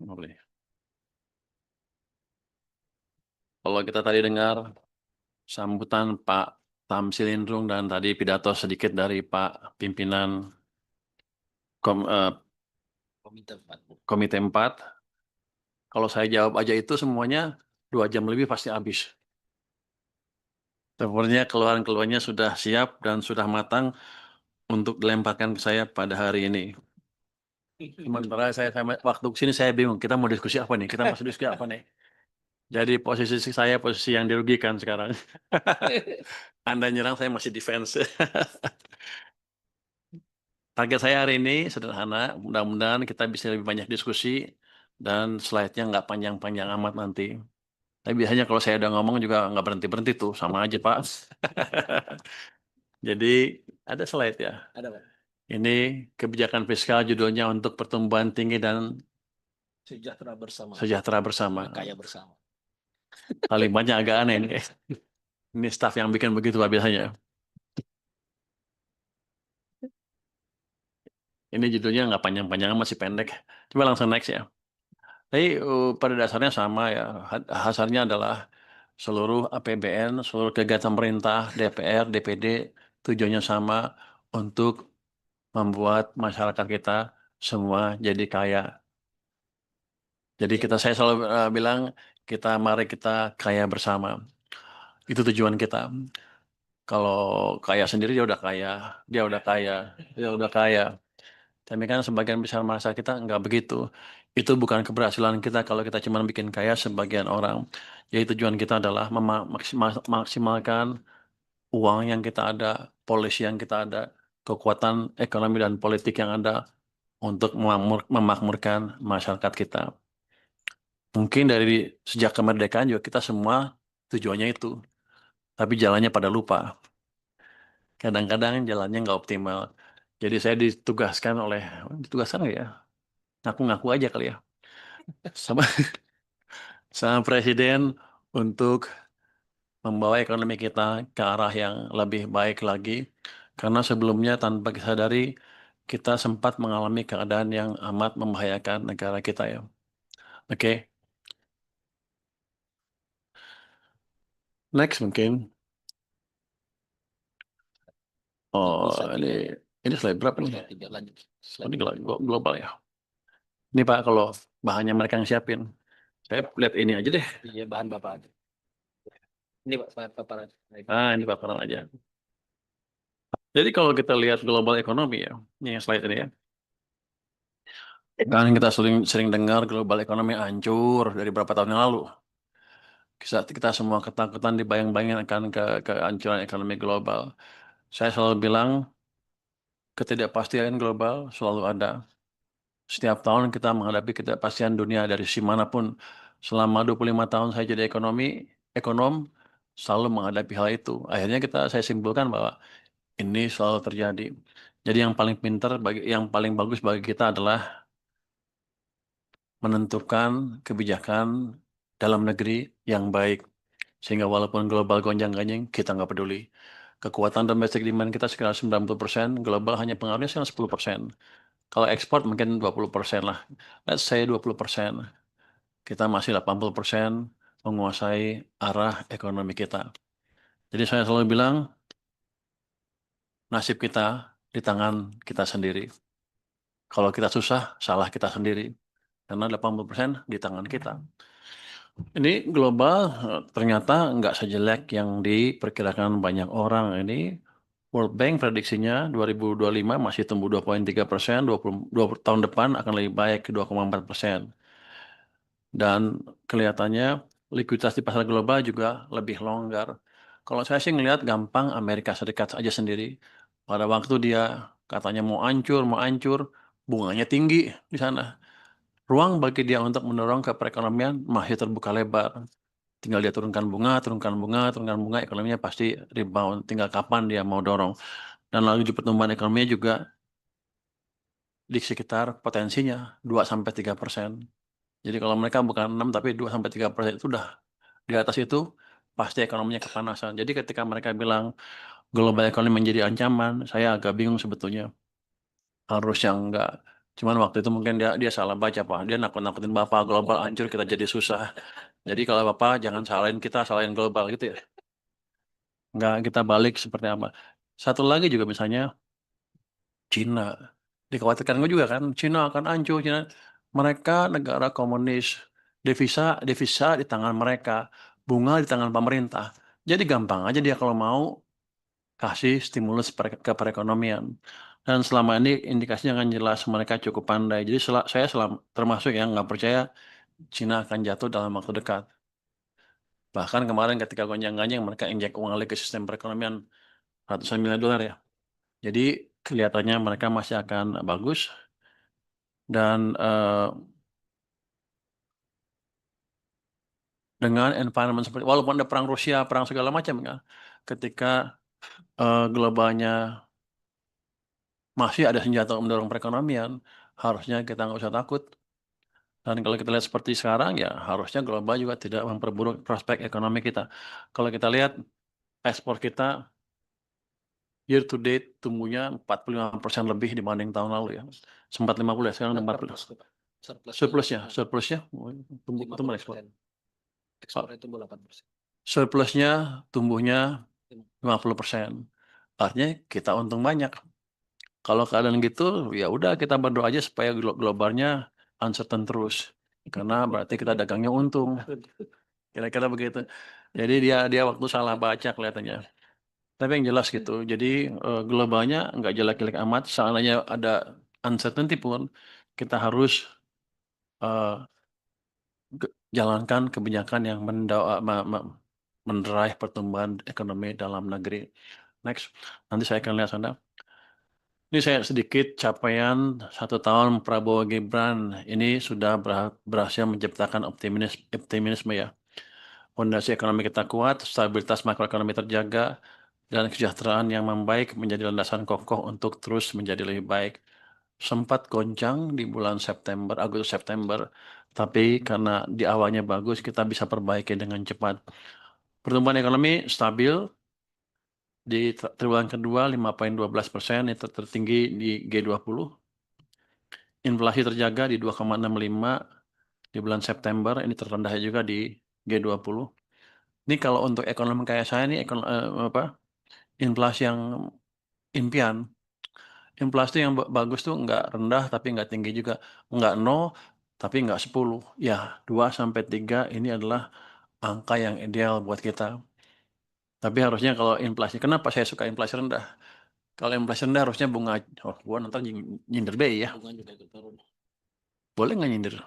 Boleh. Kalau kita tadi dengar sambutan Pak Tamsil Indrung dan tadi pidato sedikit dari Pak pimpinan Kom- eh, Komite 4. Komite 4, kalau saya jawab aja itu semuanya 2 jam lebih pasti habis. Sebenarnya keluhan-keluhannya sudah siap dan sudah matang untuk dilemparkan ke saya pada hari ini. Sementara waktu kesini saya bingung, kita mau diskusi apa nih? Kita masuk diskusi apa nih? Jadi posisi saya posisi yang dirugikan sekarang. Anda nyerang, saya masih defense. Target saya hari ini sederhana, mudah-mudahan kita bisa lebih banyak diskusi dan slide-nya nggak panjang-panjang amat nanti. Tapi biasanya kalau saya udah ngomong juga nggak berhenti-berhenti tuh, sama aja Pak. Jadi ada slide ya. Ada, Pak. Ini kebijakan fiskal judulnya untuk pertumbuhan tinggi dan Sejahtera bersama. sejahtera bersama. Kaya bersama. Kalimatnya agak aneh nih. Ini staff yang bikin begitu Pak biasanya. Ini judulnya nggak panjang-panjang, masih pendek. Coba langsung next ya. Tapi pada dasarnya sama ya. Hasilnya adalah seluruh APBN, seluruh kegiatan pemerintah, DPR, DPD, tujuannya sama untuk membuat masyarakat kita semua jadi kaya. Jadi saya selalu bilang, mari kita kaya bersama. Itu tujuan kita. Kalau kaya sendiri dia udah kaya, dia udah kaya. Tapi kan sebagian besar masyarakat kita nggak begitu. Itu bukan keberhasilan kita kalau kita cuma bikin kaya sebagian orang. Jadi tujuan kita adalah memaksimalkan uang yang kita ada, polisi yang kita ada, kekuatan ekonomi dan politik yang ada untuk memakmurkan masyarakat kita. Mungkin dari sejak kemerdekaan juga kita semua tujuannya itu, tapi jalannya pada lupa. Kadang-kadang jalannya nggak optimal. Jadi saya ditugaskan nggak ya? Ngaku-ngaku aja kali ya. Sama, sama Presiden untuk membawa ekonomi kita ke arah yang lebih baik lagi. Karena sebelumnya tanpa disadari kita sempat mengalami keadaan yang amat membahayakan negara kita ya. Oke, next mungkin. Oh, ini slide berapa nih? Slide 3 lanjut. Oh, ini global ya. Ini Pak, kalau bahannya mereka yang siapin. Saya lihat ini aja deh. Iya, bahan Bapak aja. Ini Pak, paparan. Ini paparan aja. Jadi kalau kita lihat global ekonomi ya, ini yang slide ini ya. Kan kita sering dengar global ekonomi hancur dari berapa tahun yang lalu. Kita semua ketakutan dibayang-bayangin akan kehancuran ekonomi global. Saya selalu bilang ketidakpastian global selalu ada. Setiap tahun kita menghadapi ketidakpastian dunia dari sisi manapun. Selama 25 tahun saya jadi ekonom selalu menghadapi hal itu. Akhirnya saya simpulkan bahwa ini selalu terjadi. Jadi yang paling bagus bagi kita adalah menentukan kebijakan dalam negeri yang baik. Sehingga walaupun global gonjang-ganjing, kita nggak peduli. Kekuatan domestic demand kita sekitar 90%, global hanya pengaruhnya sekitar 10%. Kalau ekspor mungkin 20% lah. Let's say 20%. Kita masih 80% menguasai arah ekonomi kita. Jadi saya selalu bilang, nasib kita di tangan kita sendiri. Kalau kita susah, salah kita sendiri. Karena 80% di tangan kita. Ini global ternyata nggak sejelek yang diperkirakan banyak orang. Ini World Bank prediksinya 2025 masih tumbuh 2,3%, 20 tahun depan akan lebih baik ke 2,4%. Dan kelihatannya likuiditas di pasar global juga lebih longgar. Kalau saya sih ngelihat gampang Amerika Serikat aja sendiri. Pada waktu dia katanya mau hancur, bunganya tinggi di sana. Ruang bagi dia untuk mendorong ke perekonomian masih terbuka lebar. Tinggal dia turunkan bunga, ekonominya pasti rebound. Tinggal kapan dia mau dorong. Dan lalu pertumbuhan ekonominya juga di sekitar potensinya 2-3%. Jadi kalau mereka bukan 6 tapi 2-3% itu udah di atas itu pasti ekonominya kepanasan. Jadi ketika mereka bilang global ekonomi menjadi ancaman, saya agak bingung sebetulnya. Harus yang enggak Cuman waktu itu mungkin dia dia salah baca Pak. Dia nakut-nakutin Bapak global hancur kita jadi susah. Jadi kalau Bapak jangan salahin kita, salahin global gitu ya. Nggak kita balik seperti apa. Satu lagi juga misalnya Cina. Dikhawatirkan gue juga kan, Cina akan hancur. Cina. Mereka negara komunis. Devisa, devisa di tangan mereka. Bunga di tangan pemerintah. Jadi gampang aja dia kalau mau kasih stimulus ke perekonomian. Dan selama ini indikasinya kan jelas mereka cukup pandai. Jadi saya termasuk yang nggak percaya Cina akan jatuh dalam waktu dekat. Bahkan kemarin ketika gonjang-ganjing mereka injek uang lagi ke sistem perekonomian ratusan miliar dolar ya. Jadi kelihatannya mereka masih akan bagus dan dengan environment seperti walaupun ada perang Rusia, perang segala macam ya, ketika globalnya masih ada senjata untuk mendorong perekonomian, harusnya kita nggak usah takut. Dan kalau kita lihat seperti sekarang, ya harusnya global juga tidak memperburuk prospek ekonomi kita. Kalau kita lihat ekspor kita year to date tumbuhnya 45% lebih dibanding tahun lalu ya. Sempat 50 ya, sekarang udah 40. Surplusnya, surplusnya tumbuh ekspor. Ekspornya tumbuh 8%. Surplusnya tumbuhnya 50%. Artinya kita untung banyak. Kalau keadaan gitu, ya udah kita berdoa aja supaya globalnya uncertain terus. Karena berarti kita dagangnya untung. Kira-kira begitu. Jadi dia waktu salah baca kelihatannya. Tapi yang jelas gitu. Jadi globalnya nggak jelek-jelek amat. Seandainya ada uncertainty pun, kita harus eh, jalankan kebijakan yang mendrive pertumbuhan ekonomi dalam negeri. Next, nanti saya akan lihat sana. Ini saya sedikit capaian 1 tahun Prabowo Gibran. Ini sudah berhasil menciptakan optimisme ya. Fondasi ekonomi kita kuat, stabilitas makroekonomi terjaga, dan kesejahteraan yang membaik menjadi landasan kokoh untuk terus menjadi lebih baik. Sempat goncang di bulan September, Agustus September, tapi karena di awalnya bagus, kita bisa perbaiki dengan cepat. Pertumbuhan ekonomi stabil di triwulan kedua 5,12%, itu tertinggi di G20. Inflasi terjaga di 2,65 di bulan September, ini terendah juga di G20. Ini kalau untuk ekonomi kayak saya ini inflasi yang impian. Inflasi yang bagus tuh nggak rendah tapi nggak tinggi juga. Nggak 0 tapi nggak 10. Ya, 2 sampai 3 ini adalah angka yang ideal buat kita. Tapi harusnya kalau inflasi, kenapa saya suka inflasi rendah? Kalau inflasi rendah harusnya bunga, oh gua nonton nyindir BI ya. Bunga juga ikut turun. Boleh nggak nyindir?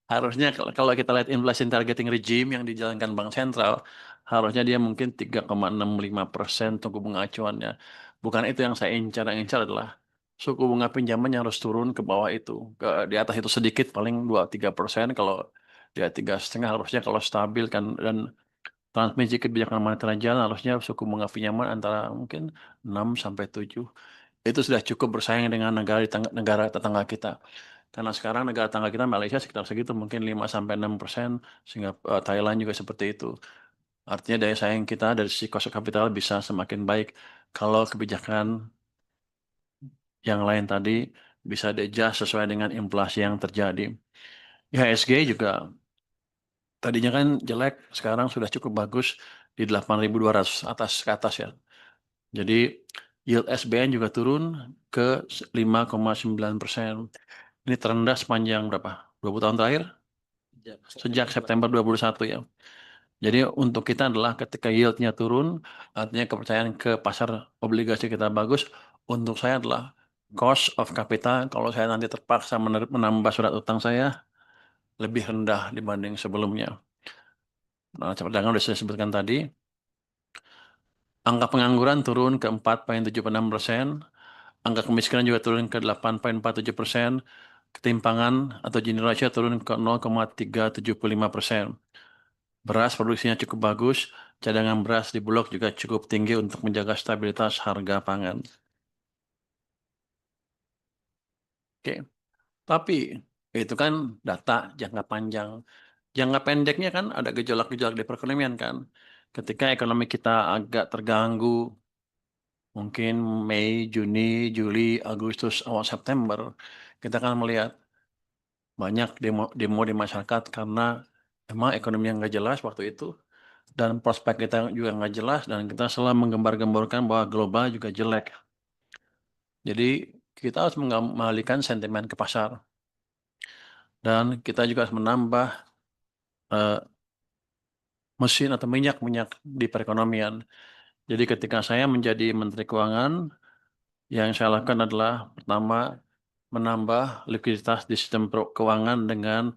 Harusnya kalau kita lihat inflation targeting regime yang dijalankan Bank Sentral, harusnya dia mungkin 3,65% suku bunga acuannya. Bukan itu yang saya incar. Yang incar adalah suku bunga pinjaman yang harus turun ke bawah itu. Di atas itu sedikit, paling 2-3%. Kalau di atas 3,5 harusnya kalau stabil kan, dan transmisi kebijakan moneter jalan, harusnya suku bunga pinjaman antara mungkin 6 sampai 7. Itu sudah cukup bersaing dengan negara tetangga kita. Karena sekarang negara tetangga kita Malaysia sekitar segitu, mungkin 5-6%, sehingga Thailand juga seperti itu. Artinya daya saing kita dari sisi cost of capital bisa semakin baik kalau kebijakan yang lain tadi bisa di-adjust sesuai dengan inflasi yang terjadi. IHSG juga tadinya kan jelek, sekarang sudah cukup bagus di 8.200 atas ke atas ya. Jadi yield SBN juga turun ke 5,9%. Ini terendah sepanjang berapa? 20 tahun terakhir? Sejak September 2021 ya. Jadi untuk kita adalah ketika yieldnya turun, artinya kepercayaan ke pasar obligasi kita bagus. Untuk saya adalah cost of capital, kalau saya nanti terpaksa menambah surat utang saya, lebih rendah dibanding sebelumnya. Nah, perdagangan sudah saya sebutkan tadi. Angka pengangguran turun ke 4,76%. Angka kemiskinan juga turun ke 8,47%. Ketimpangan atau Gini ratio turun ke 0,375%. Beras produksinya cukup bagus, cadangan beras di Bulog juga cukup tinggi untuk menjaga stabilitas harga pangan. Oke, tapi itu kan data jangka panjang. Jangka pendeknya kan ada gejolak-gejolak di perekonomian kan. Ketika ekonomi kita agak terganggu, mungkin Mei, Juni, Juli, Agustus, awal September, kita akan melihat banyak demo di masyarakat karena emang ekonomi yang nggak jelas waktu itu dan prospek kita juga nggak jelas dan kita selalu menggembar-gemborkan bahwa global juga jelek. Jadi kita harus mengalihkan sentimen ke pasar dan kita juga harus menambah eh, mesin atau minyak di perekonomian. Jadi ketika saya menjadi Menteri Keuangan, yang saya lakukan adalah pertama menambah likuiditas di sistem keuangan dengan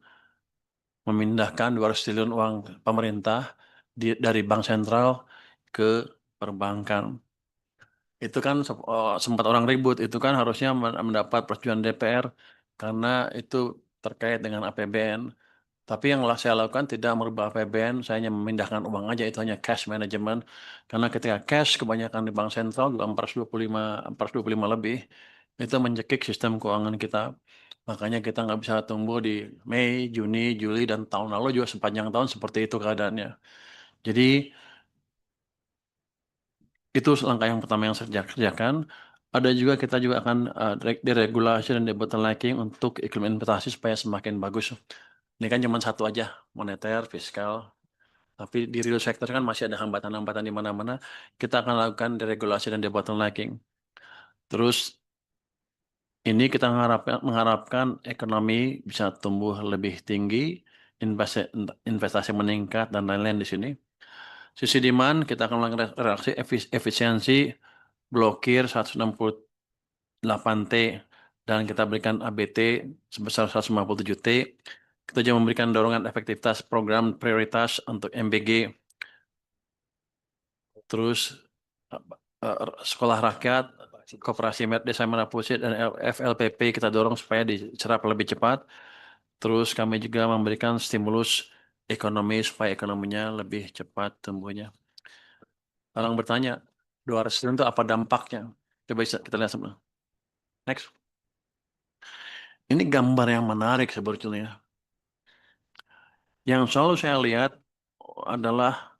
memindahkan 200 triliun uang pemerintah dari bank sentral ke perbankan. Itu kan sempat orang ribut, itu kan harusnya mendapat persetujuan DPR karena itu terkait dengan APBN. Tapi yang saya lakukan tidak merubah APBN, saya hanya memindahkan uang aja, itu hanya cash management. Karena ketika cash kebanyakan di bank sentral, 425 lebih, itu mencekik sistem keuangan kita. Makanya kita nggak bisa tumbuh di Mei, Juni, Juli, dan tahun lalu juga sepanjang tahun seperti itu keadaannya. Jadi itu langkah yang pertama yang saya kerjakan. Ada juga kita juga akan deregulasi dan debottlenecking untuk iklim investasi supaya semakin bagus. Ini kan cuma satu aja, moneter, fiskal. Tapi di real sector kan masih ada hambatan-hambatan di mana-mana. Kita akan lakukan deregulasi dan debottlenecking. Terus ini kita mengharapkan ekonomi bisa tumbuh lebih tinggi, investasi meningkat dan lain-lain di sini. Sisi demand kita akan melakukan reaksi efisiensi, blokir 168T dan kita berikan ABT sebesar 157T. Kita juga memberikan dorongan efektivitas program prioritas untuk MBG. Terus sekolah rakyat, koperasi desa merah putih dan FLPP kita dorong supaya diserap lebih cepat. Terus kami juga memberikan stimulus ekonomi supaya ekonominya lebih cepat tumbuhnya. Orang bertanya, 200 triliun itu apa dampaknya? Coba kita lihat sebelum. Next. Ini gambar yang menarik sebetulnya. Yang selalu saya lihat adalah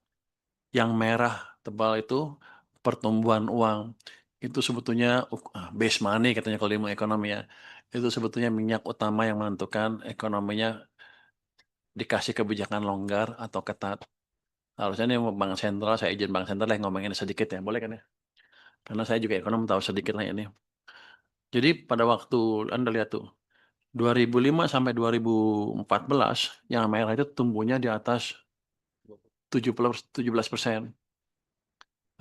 yang merah tebal itu pertumbuhan uang. Itu sebetulnya base money katanya kalau di ilmu ekonomi ya. Itu sebetulnya minyak utama yang menentukan ekonominya dikasih kebijakan longgar atau ketat. Harusnya ini bank sentral, saya izin bank sentral yang ngomongin sedikit ya, boleh kan ya? Karena saya juga ekonom tahu sedikit lah ini. Jadi pada waktu Anda lihat tuh, 2005 sampai 2014 yang merah itu tumbuhnya di atas 17%.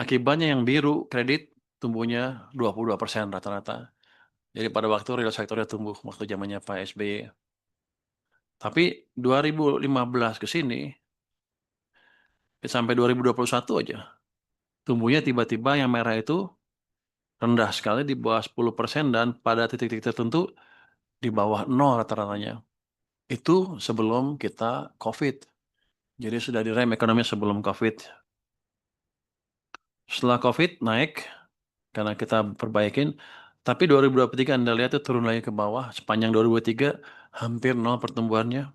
Akibatnya yang biru kredit tumbuhnya 22% rata-rata. Jadi pada waktu real sektornya tumbuh waktu zamannya Pak SBY. Tapi 2015 ke sini sampai 2021 aja tumbuhnya tiba-tiba yang merah itu rendah sekali di bawah 10% dan pada titik-titik tertentu di bawah nol rata-ratanya. Itu sebelum kita COVID. Jadi sudah direm ekonomi sebelum COVID. Setelah COVID naik karena kita perbaikin. Tapi 2023 Anda lihat itu turun lagi ke bawah. Sepanjang 2023 hampir nol pertumbuhannya.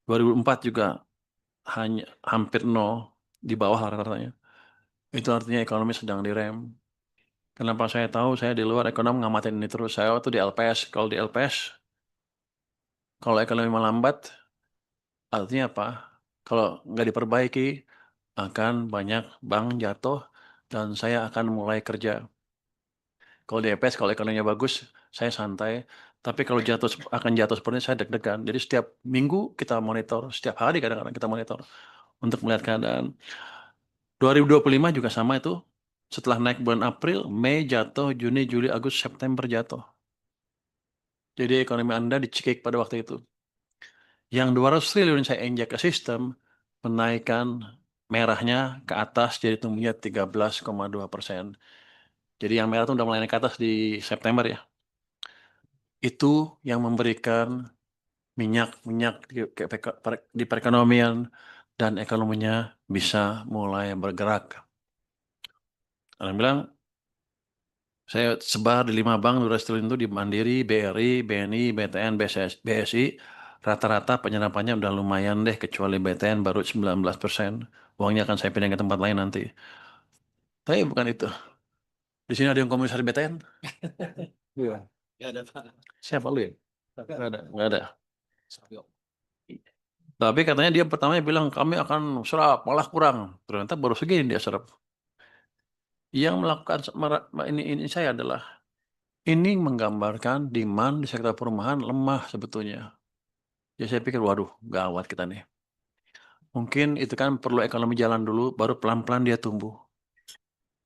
2004 juga hanya hampir nol di bawah rata-ratanya. Itu artinya ekonomi sedang direm. Kenapa saya tahu? Saya di luar ekonom ngamatin ini terus. Saya waktu di LPS. Kalau di LPS, kalau ekonomi melambat, artinya apa? Kalau nggak diperbaiki, akan banyak bank jatuh dan saya akan mulai kerja. Kalau di EPS, kalau ekonominya bagus, saya santai. Tapi kalau akan jatuh seperti ini, saya deg-degan. Jadi setiap minggu kita monitor, setiap hari kadang-kadang kita monitor untuk melihat keadaan. 2025 juga sama itu. Setelah naik bulan April, Mei jatuh, Juni, Juli, Agustus, September jatuh. Jadi ekonomi Anda dicekik pada waktu itu. Yang 200 triliun saya injek ke sistem, menaikkan merahnya ke atas jadi tumbuhnya 13,2%. Jadi yang merah itu udah mulai naik ke atas di September ya. Itu yang memberikan minyak di perekonomian dan ekonominya bisa mulai bergerak. Orang bilang, saya sebar di 5 bank 200 triliun itu di Mandiri, BRI, BNI, BTN, BSI. Rata-rata penyerapannya udah lumayan deh, kecuali BTN baru 19%. Uangnya akan saya pindah ke tempat lain nanti. Tapi bukan itu. Di sini ada yang komisaris BTN? Iya. Ya ada Pak. Siapa lu ya? Nggak ada, nggak ada. Sabio. Tapi katanya dia pertamanya bilang kami akan serap, malah kurang. Ternyata baru segini dia serap. Yang melakukan ini saya adalah ini menggambarkan demand di sektor perumahan lemah sebetulnya. Jadi saya pikir, waduh, gawat kita nih. Mungkin itu kan perlu ekonomi jalan dulu, baru pelan-pelan dia tumbuh.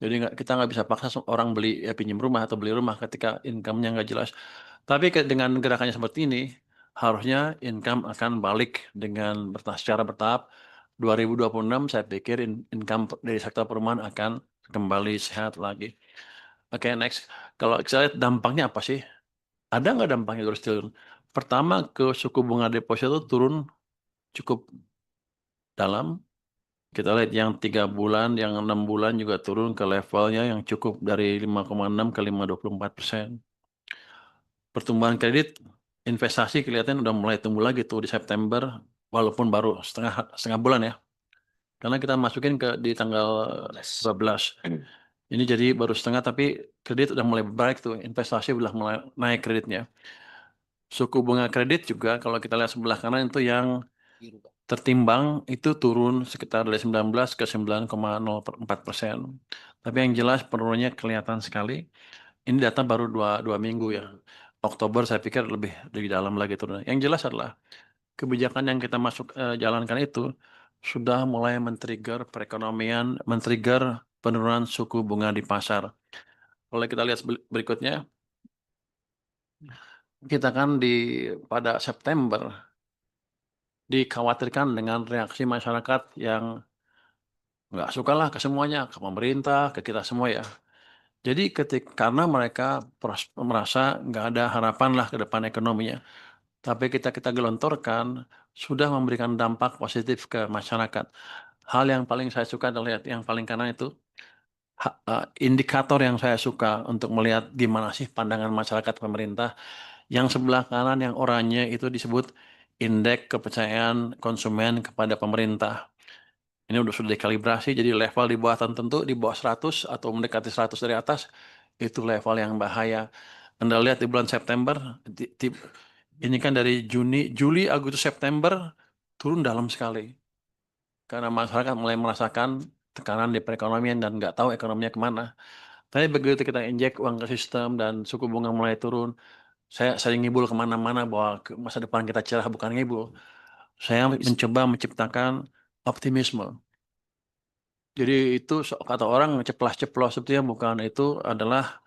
Jadi kita nggak bisa paksa orang beli ya, pinjam rumah atau beli rumah ketika income-nya nggak jelas. Tapi dengan gerakannya seperti ini, harusnya income akan balik dengan secara bertahap. 2026 saya pikir income dari sektor perumahan akan kembali sehat lagi. Oke, next. Kalau kita lihat dampaknya apa sih? Ada nggak dampaknya terus turun? Pertama, ke suku bunga deposito itu turun cukup dalam. Kita lihat yang 3 bulan, yang 6 bulan juga turun ke levelnya yang cukup dari 5,6 ke 5,24%. Pertumbuhan kredit, investasi kelihatan udah mulai tumbuh lagi tuh di September, walaupun baru setengah bulan ya. Karena kita masukin di tanggal 12. Ini jadi baru setengah, tapi kredit udah mulai baik tuh, investasi udah mulai naik kreditnya. Suku bunga kredit juga kalau kita lihat sebelah kanan itu yang tertimbang itu turun sekitar dari 19 ke 9,04%. Tapi yang jelas penurunannya kelihatan sekali. Ini data baru dua minggu ya. Oktober saya pikir lebih dalam lagi turun. Yang jelas adalah kebijakan yang kita jalankan itu sudah mulai men-trigger perekonomian, men-trigger penurunan suku bunga di pasar. Kalau kita lihat berikutnya, kita kan pada September dikhawatirkan dengan reaksi masyarakat yang nggak suka lah ke semuanya, ke pemerintah, ke kita semua ya. Jadi karena mereka merasa nggak ada harapan lah ke depan ekonominya. Tapi kita gelontorkan sudah memberikan dampak positif ke masyarakat. Hal yang paling saya suka adalah lihat yang paling kanan itu indikator yang saya suka untuk melihat gimana sih pandangan masyarakat pemerintah. Yang sebelah kanan yang oranye itu disebut indeks kepercayaan konsumen kepada pemerintah. Ini sudah dikalibrasi, jadi level di bawah tertentu, di bawah 100 atau mendekati 100 dari atas, itu level yang bahaya. Anda lihat di bulan September, ini kan dari Juli, Agustus, September, turun dalam sekali. Karena masyarakat mulai merasakan tekanan di perekonomian dan nggak tahu ekonominya kemana. Tapi begitu kita injek uang ke sistem dan suku bunga mulai turun, saya ngibul kemana-mana bahwa masa depan kita cerah, bukan ngibul. Saya mencoba menciptakan optimisme. Jadi itu kata orang ceplas-ceplos sebetulnya bukan, itu adalah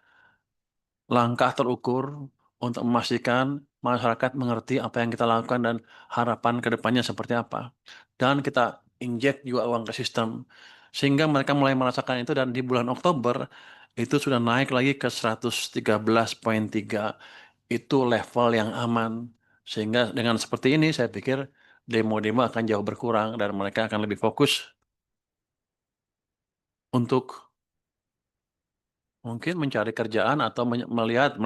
langkah terukur untuk memastikan masyarakat mengerti apa yang kita lakukan dan harapan ke depannya seperti apa. Dan kita injek juga uang ke sistem sehingga mereka mulai merasakan itu, dan di bulan Oktober itu sudah naik lagi ke 113,3. Itu level yang aman. Sehingga dengan seperti ini saya pikir demo-demo akan jauh berkurang dan mereka akan lebih fokus untuk mungkin mencari kerjaan atau melihat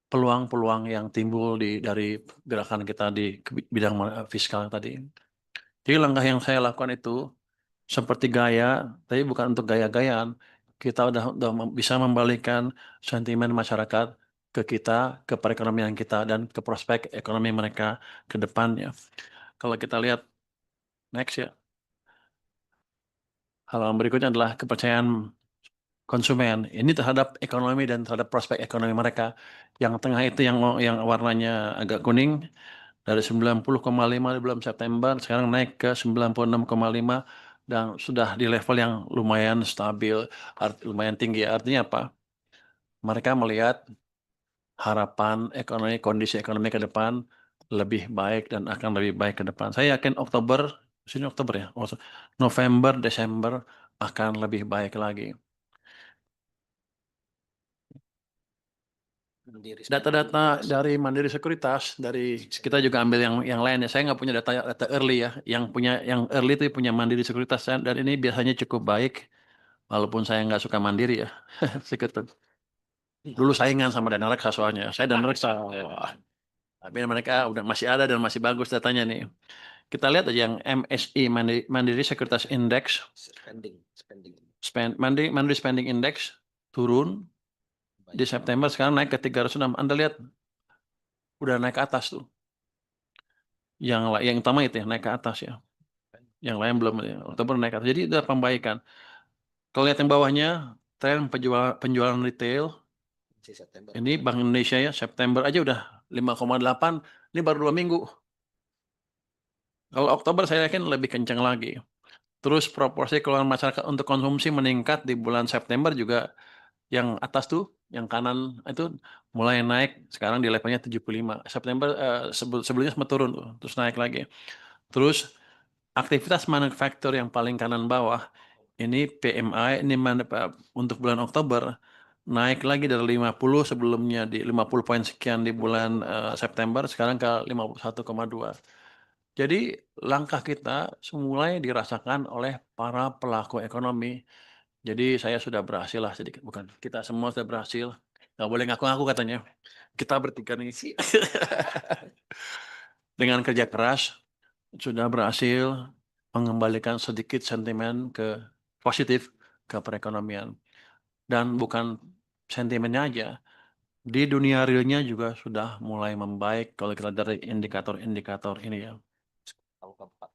peluang-peluang yang timbul dari gerakan kita di bidang fiskal tadi. Jadi langkah yang saya lakukan itu seperti gaya, tapi bukan untuk gaya-gayaan. Kita udah bisa membalikkan sentimen masyarakat ke kita, ke perekonomian kita, dan ke prospek ekonomi mereka ke depannya. Kalau kita lihat next ya, hal yang berikutnya adalah kepercayaan konsumen. Ini terhadap ekonomi dan terhadap prospek ekonomi mereka. Yang tengah itu yang warnanya agak kuning, dari 90,5 di bulan September, sekarang naik ke 96,5 dan sudah di level yang lumayan stabil, lumayan tinggi. Artinya apa? Mereka melihat harapan ekonomi, kondisi ekonomi ke depan lebih baik dan akan lebih baik ke depan. Saya yakin sini Oktober ya, November, Desember akan lebih baik lagi. Data-data dari Mandiri Sekuritas, dari kita juga ambil yang lain ya. Saya nggak punya data early ya. Yang early itu punya Mandiri Sekuritas, dan ini biasanya cukup baik, walaupun saya nggak suka Mandiri ya. Sekuritas. Dulu saingan sama Dana Reksa soalnya. Saya Dana Reksa. Wah. Tapi mereka udah masih ada dan masih bagus datanya nih. Kita lihat aja yang MSI Mandiri Sekuritas Index, Spending. Mandiri Spending Index turun di September, sekarang naik ke 306. Anda lihat udah naik ke atas tuh. Yang utama itu ya naik ke atas ya. Yang lain belum ya. Oktober naik ke atas. Jadi ada pembaikan. Kalau lihat yang bawahnya, tren penjualan retail Si September. ini Bank Indonesia ya September aja udah 5,8. Ini baru 2 minggu. Kalau Oktober saya yakin lebih kencang lagi. Terus proporsi keluaran masyarakat untuk konsumsi meningkat di bulan September juga. Yang atas tuh, yang kanan itu mulai naik. Sekarang di levelnya 75. September sebelumnya sempat turun tuh, terus naik lagi. Terus aktivitas manufaktur yang paling kanan bawah ini PMI ini untuk bulan Oktober naik lagi dari 50 sebelumnya di 50 poin sekian di bulan September, sekarang ke 51,2. Jadi langkah kita mulai dirasakan oleh para pelaku ekonomi. Jadi saya sudah berhasil lah sedikit, bukan kita semua sudah berhasil. Nggak boleh ngaku-ngaku katanya. Kita bertiga nih sih. Dengan kerja keras sudah berhasil mengembalikan sedikit sentimen ke positif ke perekonomian. Dan bukan sentimennya aja, di dunia realnya juga sudah mulai membaik kalau kita dari indikator-indikator ini ya. Tahun keempat.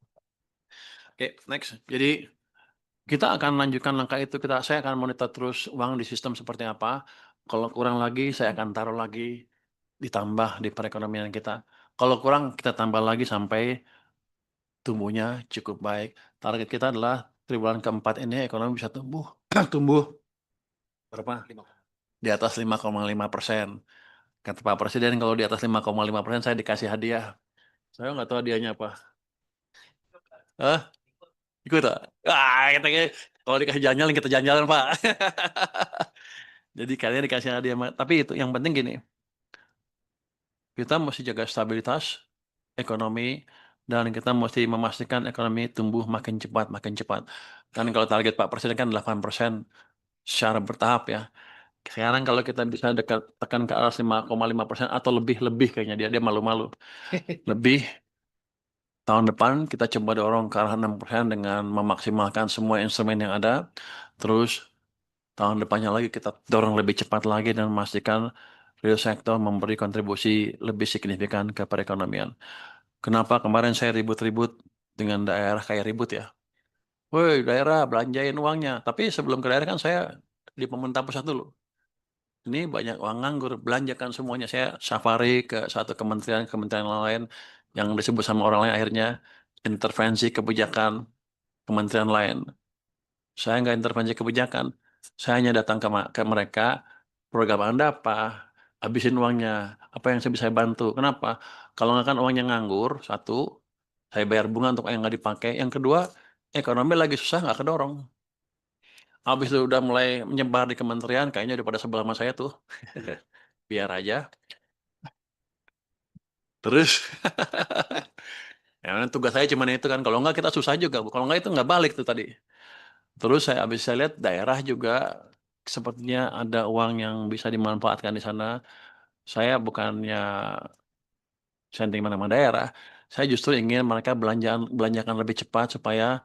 Oke, next. Jadi kita akan lanjutkan langkah itu. Saya akan monitor terus uang di sistem seperti apa. Kalau kurang lagi, saya akan taruh lagi, ditambah di perekonomian kita. Kalau kurang, kita tambah lagi sampai tumbuhnya cukup baik. Target kita adalah triwulan keempat ini ekonomi bisa tumbuh, tumbuh berapa? Di atas 5,5%. Kata Pak Presiden, kalau di atas 5,5% saya dikasih hadiah. Saya nggak tahu hadiahnya apa. Hah? Ikut tak? Katanya, kalau dikasih jalan-jalan, kita jalan-jalan, Pak. Jadi kalian dikasih hadiah. Tapi itu yang penting gini, kita mesti jaga stabilitas ekonomi dan kita mesti memastikan ekonomi tumbuh makin cepat, makin cepat. Kan kalau target Pak Presiden kan 8% secara bertahap ya. Sekarang kalau kita bisa tekan ke atas 5,5% atau lebih kayaknya dia malu-malu. Lebih tahun depan kita coba dorong ke arah 6% dengan memaksimalkan semua instrumen yang ada. Terus tahun depannya lagi kita dorong lebih cepat lagi dan memastikan real sector memberi kontribusi lebih signifikan ke perekonomian. Kenapa kemarin saya ribut-ribut dengan daerah kayak ribut ya? Woi daerah belanjain uangnya. Tapi sebelum ke daerah kan saya di pemerintah pusat dulu. Ini banyak uang nganggur, belanjakan semuanya. Saya safari ke satu kementerian lain yang disebut sama orang lain akhirnya intervensi kebijakan kementerian lain. Saya nggak intervensi kebijakan. Saya hanya datang ke mereka, program Anda apa? Habisin uangnya. Apa yang saya bisa bantu? Kenapa? Kalau nggak kan uangnya nganggur, satu, saya bayar bunga untuk yang nggak dipakai. Yang kedua, ekonomi lagi susah nggak kedorong. Habis itu udah mulai menyebar di kementerian, kayaknya udah pada sebelah sama saya tuh. Biar aja. Terus, ya tugas saya cuma itu kan. Kalau nggak kita susah juga. Kalau nggak itu nggak balik tuh tadi. Terus habis saya lihat daerah juga sepertinya ada uang yang bisa dimanfaatkan di sana. Saya bukannya sentimen sama daerah, saya justru ingin mereka belanjakan lebih cepat supaya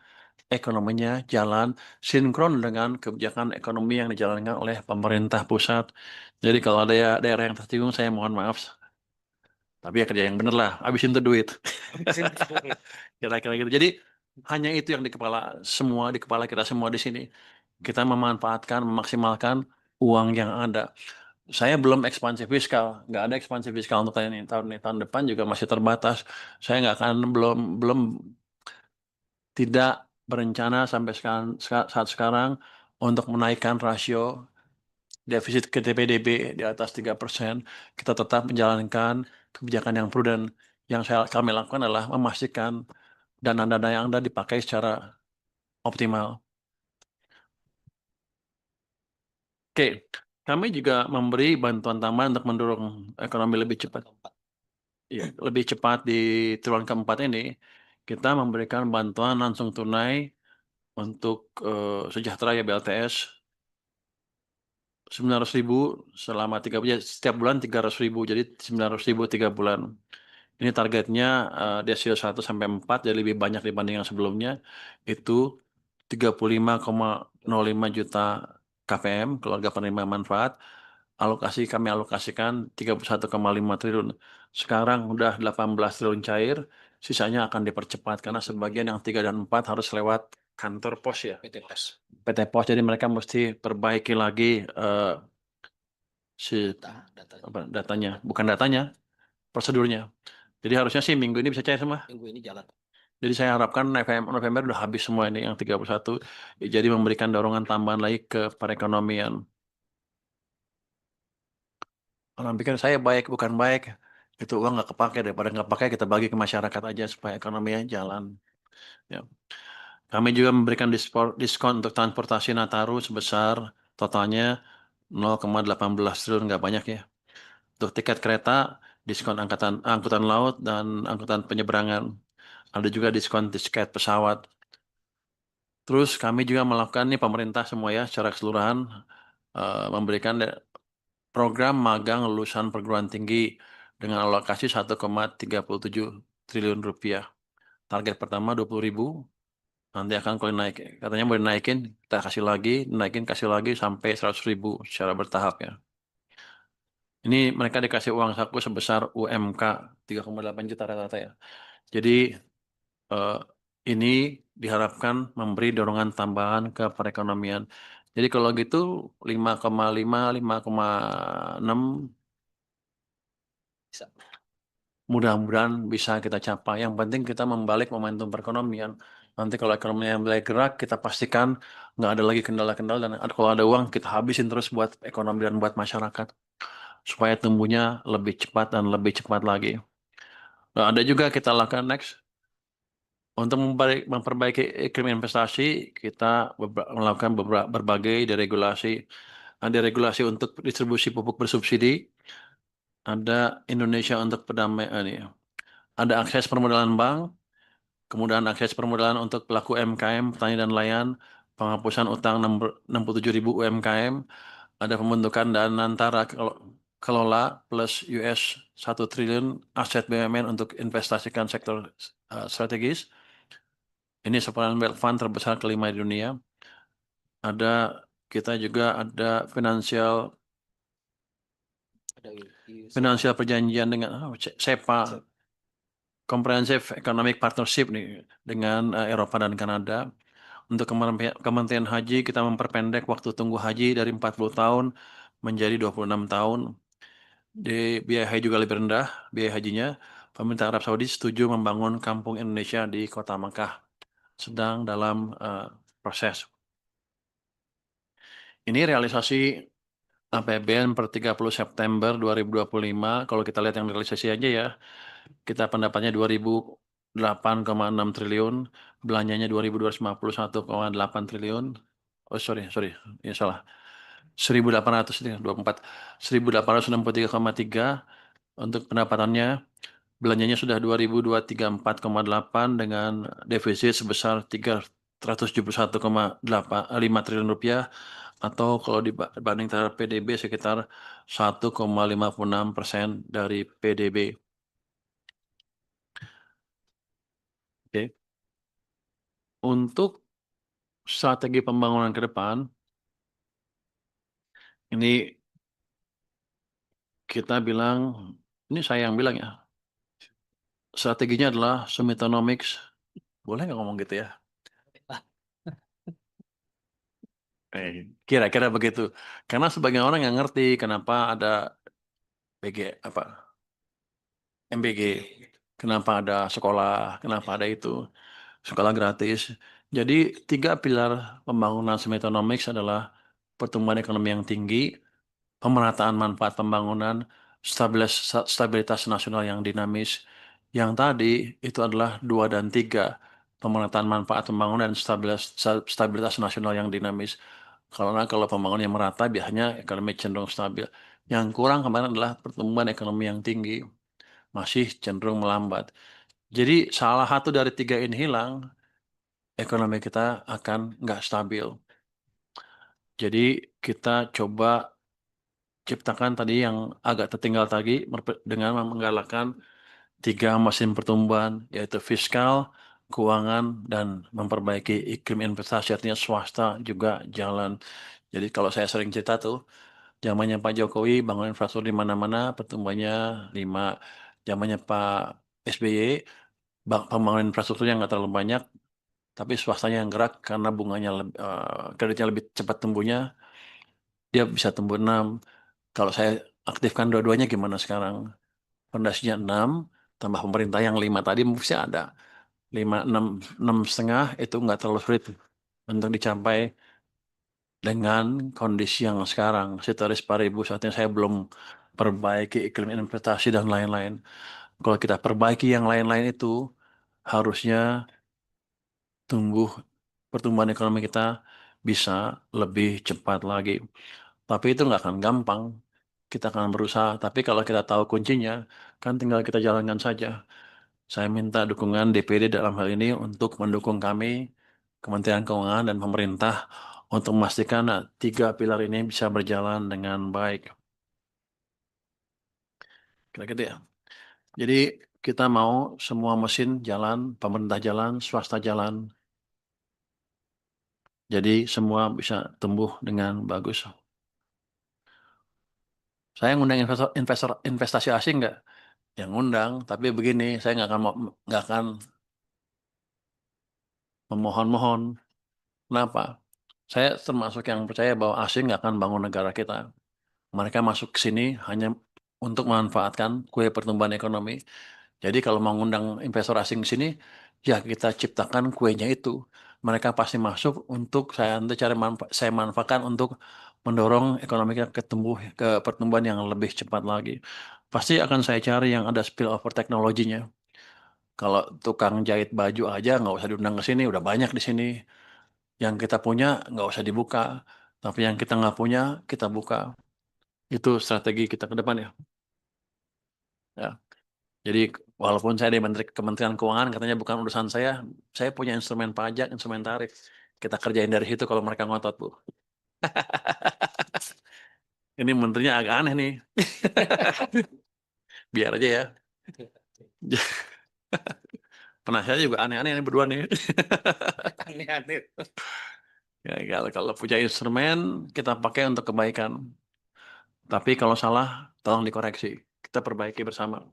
ekonominya jalan sinkron dengan kebijakan ekonomi yang dijalankan oleh pemerintah pusat. Jadi kalau ada daerah yang tersinggung, saya mohon maaf. Tapi ya kerja yang bener lah, habisin tuh duit. Kira-kira gitu. Jadi hanya itu yang di kepala kita semua di sini. Kita memanfaatkan, memaksimalkan uang yang ada. Saya belum ekspansi fiskal, nggak ada ekspansi fiskal untuk tahun ini. Tahun depan juga masih terbatas. Saya nggak akan belum tidak berencana sampai saat sekarang untuk menaikkan rasio defisit ke PDB di atas 3%. Kita tetap menjalankan kebijakan yang prudent. Yang kami lakukan adalah memastikan dana-dana yang ada dipakai secara optimal. Oke, kami juga memberi bantuan tambahan untuk mendorong ekonomi lebih cepat. Iya, lebih cepat di triwulan keempat ini, kita memberikan bantuan langsung tunai untuk Sejahtera ya BLTS 900.000 selama 3 bulan, setiap bulan 300.000, jadi 900.000 3 bulan. Ini targetnya desio 1 sampai 4, jadi lebih banyak dibanding yang sebelumnya. Itu 35,05 juta KPM, keluarga penerima manfaat, kami alokasikan 31,5 triliun. Sekarang udah 18 triliun cair, sisanya akan dipercepat karena sebagian yang 3 dan 4 harus lewat kantor pos ya. PT Pos. PT Pos, jadi mereka mesti perbaiki lagi si datanya, bukan datanya, prosedurnya. Jadi harusnya sih minggu ini bisa cair semua. Minggu ini jalan. Jadi saya harapkan November udah habis semua ini yang 31. Jadi memberikan dorongan tambahan lagi ke perekonomian. Orang pikir saya baik, bukan baik. Itu uang nggak kepake, daripada nggak pakai kita bagi ke masyarakat aja supaya ekonominya jalan. Ya. Kami juga memberikan diskon untuk transportasi Nataru sebesar totalnya 0,18 triliun, nggak banyak ya. Untuk tiket kereta, diskon angkutan laut dan angkutan penyeberangan. Ada juga diskon tiket pesawat. Terus kami juga melakukan nih pemerintah semua ya secara keseluruhan memberikan program magang lulusan perguruan tinggi dengan alokasi 1,37 triliun rupiah. Target pertama 20.000, nanti akan kalau naik, katanya boleh naikin, kita kasih lagi, naikin kasih lagi sampai 100.000 secara bertahap ya. Ini mereka dikasih uang saku sebesar UMK 3,8 juta rata-rata ya. Jadi eh, ini diharapkan memberi dorongan tambahan ke perekonomian. Jadi kalau gitu 5,5, 5,6 Bisa. mudah-mudahan bisa kita capai. Yang penting kita membalik momentum perekonomian. Nanti kalau ekonominya mulai gerak, kita pastikan nggak ada lagi kendala-kendala dan kalau ada uang kita habisin terus buat ekonomi dan buat masyarakat supaya tumbuhnya lebih cepat dan lebih cepat lagi. Nah, ada juga kita lakukan next. Untuk memperbaiki iklim investasi, kita melakukan berbagai deregulasi. Ada regulasi untuk distribusi pupuk bersubsidi, ada Indonesia untuk perdamaian ini. Ada akses permodalan bank, kemudahan akses permodalan untuk pelaku UMKM, petani dan nelayan, penghapusan utang 67.000 UMKM, ada pembentukan dana antara kelola plus US 1 triliun aset BUMN untuk investasikan sektor strategis. Ini sovereign wealth fund terbesar kelima di dunia. Kita juga ada Ada finansial perjanjian dengan SEPA, Comprehensive Economic Partnership nih dengan Eropa dan Kanada. Untuk Kementerian Haji kita memperpendek waktu tunggu haji dari 40 tahun menjadi 26 tahun. Biaya haji juga lebih rendah, biaya hajinya. Pemerintah Arab Saudi setuju membangun kampung Indonesia di Kota Makkah. Sedang dalam proses. Ini realisasi APBN per 30 September 2025. Kalau kita lihat yang realisasi aja ya, kita pendapatnya 2008,6 triliun, belanjanya 2.251,8 triliun. Oh sorry, ya salah. 1.824, 1.863,3 untuk pendapatannya. Belanjanya sudah 2.234,8 dengan defisit sebesar 371,5 triliun rupiah atau kalau dibanding terhadap PDB sekitar 1,56% dari PDB. Oke. Untuk strategi pembangunan ke depan, ini kita bilang, ini saya yang bilang ya, strateginya adalah Sumitonomics. Boleh nggak ngomong gitu ya? Kira-kira begitu. Karena sebagian orang yang ngerti kenapa ada BG apa MBG, kenapa ada sekolah, kenapa ada itu sekolah gratis. Jadi 3 pilar pembangunan Sumitonomics adalah pertumbuhan ekonomi yang tinggi, pemerataan manfaat pembangunan, stabilitas nasional yang dinamis. Yang tadi itu adalah 2 dan 3, pemerataan manfaat pembangunan dan stabilitas nasional yang dinamis. Karena kalau pembangunan yang merata biasanya ekonomi cenderung stabil. Yang kurang kemarin adalah pertumbuhan ekonomi yang tinggi, masih cenderung melambat. Jadi salah satu dari 3 ini hilang, ekonomi kita akan nggak stabil. Jadi kita coba ciptakan tadi yang agak tertinggal tadi dengan menggalakkan 3 mesin pertumbuhan, yaitu fiskal, keuangan, dan memperbaiki iklim investasi, artinya swasta juga jalan. Jadi kalau saya sering cerita tuh, zamannya Pak Jokowi bangun infrastruktur di mana-mana, pertumbuhannya 5. Zamannya Pak SBY, pembangunan infrastrukturnya nggak terlalu banyak, tapi swastanya yang gerak karena bunganya kreditnya lebih cepat tumbuhnya, dia bisa tumbuh 6. Kalau saya aktifkan dua-duanya gimana sekarang? Fondasinya 6, tambah pemerintah yang 5 tadi mesti ada. 5, 6, 6,5 itu nggak terlalu sulit untuk dicapai dengan kondisi yang sekarang. Sitaris Paribu saatnya saya belum perbaiki iklim investasi dan lain-lain. Kalau kita perbaiki yang lain-lain itu, harusnya pertumbuhan ekonomi kita bisa lebih cepat lagi. Tapi itu nggak akan gampang. Kita akan berusaha. Tapi kalau kita tahu kuncinya, kan tinggal kita jalankan saja. Saya minta dukungan DPD dalam hal ini untuk mendukung kami, Kementerian Keuangan dan pemerintah, untuk memastikan 3 pilar ini bisa berjalan dengan baik. Kira gitu ya. Jadi kita mau semua mesin jalan, pemerintah jalan, swasta jalan. Jadi semua bisa tumbuh dengan bagus. Saya ngundang investasi asing nggak? Yang ngundang, tapi begini, saya nggak akan memohon-mohon. Kenapa? Saya termasuk yang percaya bahwa asing nggak akan bangun negara kita. Mereka masuk ke sini hanya untuk memanfaatkan kue pertumbuhan ekonomi. Jadi kalau mau ngundang investor asing ke sini, ya kita ciptakan kuenya itu. Mereka pasti masuk untuk saya nanti saya manfaatkan untuk mendorong ekonomi kita ke pertumbuhan yang lebih cepat lagi. Pasti akan saya cari yang ada spillover teknologinya. Kalau tukang jahit baju aja nggak usah diundang ke sini, udah banyak di sini. Yang kita punya nggak usah dibuka, tapi yang kita nggak punya kita buka. Itu strategi kita ke depan ya. Ya. Jadi walaupun saya di Kementerian Keuangan katanya bukan urusan saya punya instrumen pajak, instrumen tarif. Kita kerjain dari situ kalau mereka ngotot, Bu. Ini menterinya agak aneh nih. Biar aja ya. Penasihatnya juga aneh-aneh ini berdua nih. Aneh-aneh. Ya, kalau punya instrumen kita pakai untuk kebaikan. Tapi kalau salah, tolong dikoreksi. Kita perbaiki bersama.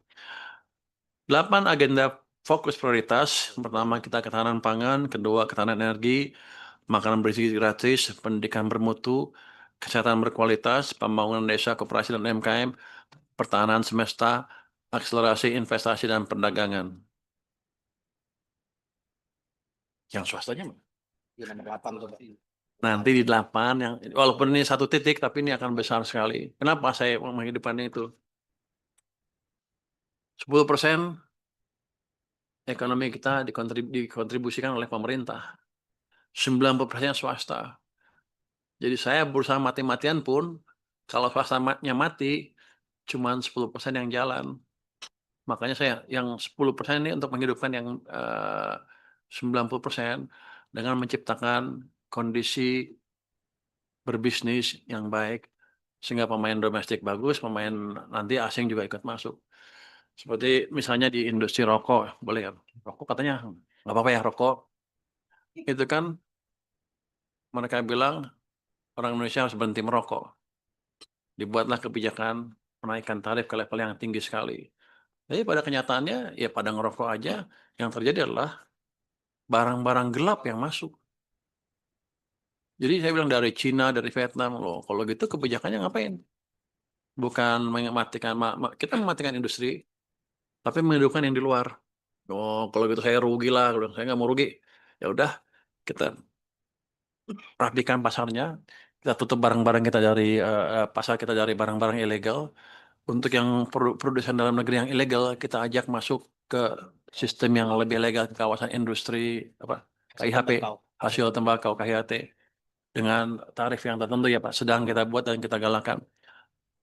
8 agenda fokus prioritas. Pertama, kita ketahanan pangan. Kedua, ketahanan energi. Makanan bergizi gratis. Pendidikan bermutu. Kesehatan berkualitas. Pembangunan desa, koperasi, dan UMKM. Pertahanan semesta. Akselerasi investasi dan perdagangan. Yang swastanya mana? Di nomor 8 tuh, Pak. Nanti di 8, yang walaupun ini 1 titik, tapi ini akan besar sekali. Kenapa saya menghidupkan itu? 10% ekonomi kita dikontribusikan oleh pemerintah. 90% swasta. Jadi saya berusaha mati-matian pun, kalau swastanya mati, cuma 10% yang jalan. Makanya saya yang 10% ini untuk menghidupkan yang 90% dengan menciptakan kondisi berbisnis yang baik, sehingga pemain domestik bagus, pemain nanti asing juga ikut masuk. Seperti misalnya di industri rokok, boleh ya? Rokok katanya nggak apa-apa ya rokok. Itu kan mereka bilang orang Indonesia harus berhenti merokok. Dibuatlah kebijakan menaikkan tarif ke level yang tinggi sekali. Jadi pada kenyataannya ya pada ngerokok aja yang terjadi adalah barang-barang gelap yang masuk. Jadi saya bilang dari Cina, dari Vietnam, loh kalau gitu kebijakannya ngapain? Bukan mematikan, kita mematikan industri, tapi menghidupkan yang di luar. Oh kalau gitu saya rugi lah, saya nggak mau rugi. Ya udah kita rapikan pasarnya, kita tutup barang-barang kita dari pasar kita dari barang-barang ilegal. Untuk yang produsen dalam negeri yang ilegal, kita ajak masuk ke sistem yang lebih legal, ke kawasan industri apa KIHP, hasil tembakau KIHT, dengan tarif yang tertentu ya Pak. Sedang kita buat dan kita galakkan.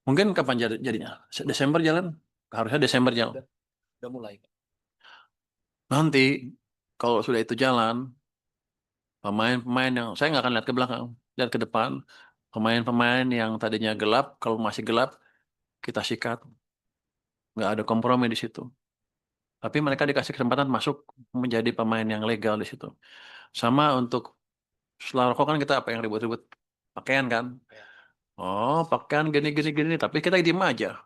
Mungkin kapan jadinya? Desember jalan? Harusnya Desember jalan. Udah mulai. Nanti kalau sudah itu jalan, pemain-pemain yang saya nggak akan lihat ke belakang, lihat ke depan. Pemain-pemain yang tadinya gelap, kalau masih gelap, kita sikat. Nggak ada kompromi di situ. Tapi mereka dikasih kesempatan masuk menjadi pemain yang legal di situ. Sama untuk setelah rokok kan kita apa yang ribut-ribut. pakaian kan. Ya. Oh, pakaian gini gini gini, tapi kita diem aja.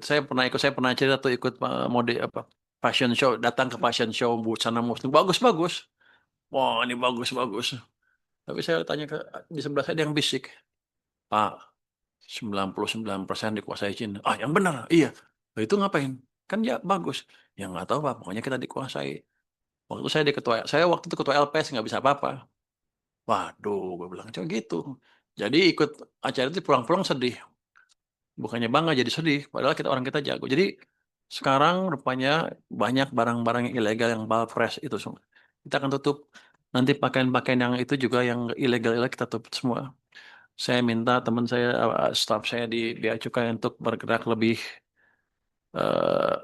Saya pernah cerita tuh ikut mode apa fashion show, datang ke fashion show busana muslim bagus-bagus. Wah, ini bagus-bagus. Tapi saya tanya ke di sebelah saya ada yang bisik. Pak, 99% dikuasai Cina. Ah, yang benar. Iya. Lah itu ngapain? Kan ya bagus. Ya nggak tahu Pak, pokoknya kita dikuasai. Waktu itu ketua LPS nggak bisa apa-apa. Waduh, gue bilang coba gitu. Jadi ikut acara itu pulang-pulang sedih. Bukannya bangga jadi sedih. Padahal kita jago. Jadi sekarang rupanya banyak barang-barang yang ilegal yang fresh itu semua. Kita akan tutup. Nanti pakaian-pakaian yang itu juga yang ilegal kita tutup semua. Saya minta teman saya, staf saya di Bea Cukai untuk bergerak lebih eh,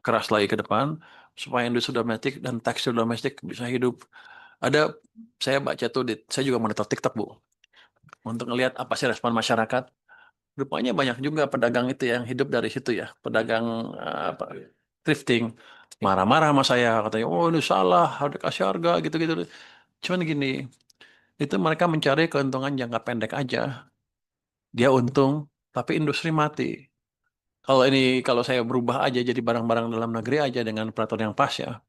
keras lagi ke depan supaya industri domestik dan tekstil domestik bisa hidup. Ada saya baca tuh, saya juga monitor TikTok Bu untuk ngelihat apa sih respon masyarakat. Rupanya banyak juga pedagang itu yang hidup dari situ ya, pedagang apa, thrifting. Marah-marah sama saya katanya, oh ini salah, harus kasih harga gitu-gitu. Cuman gini, itu mereka mencari keuntungan jangka pendek aja. Dia untung, tapi industri mati. Kalau saya berubah aja jadi barang-barang dalam negeri aja dengan peraturan yang pas ya,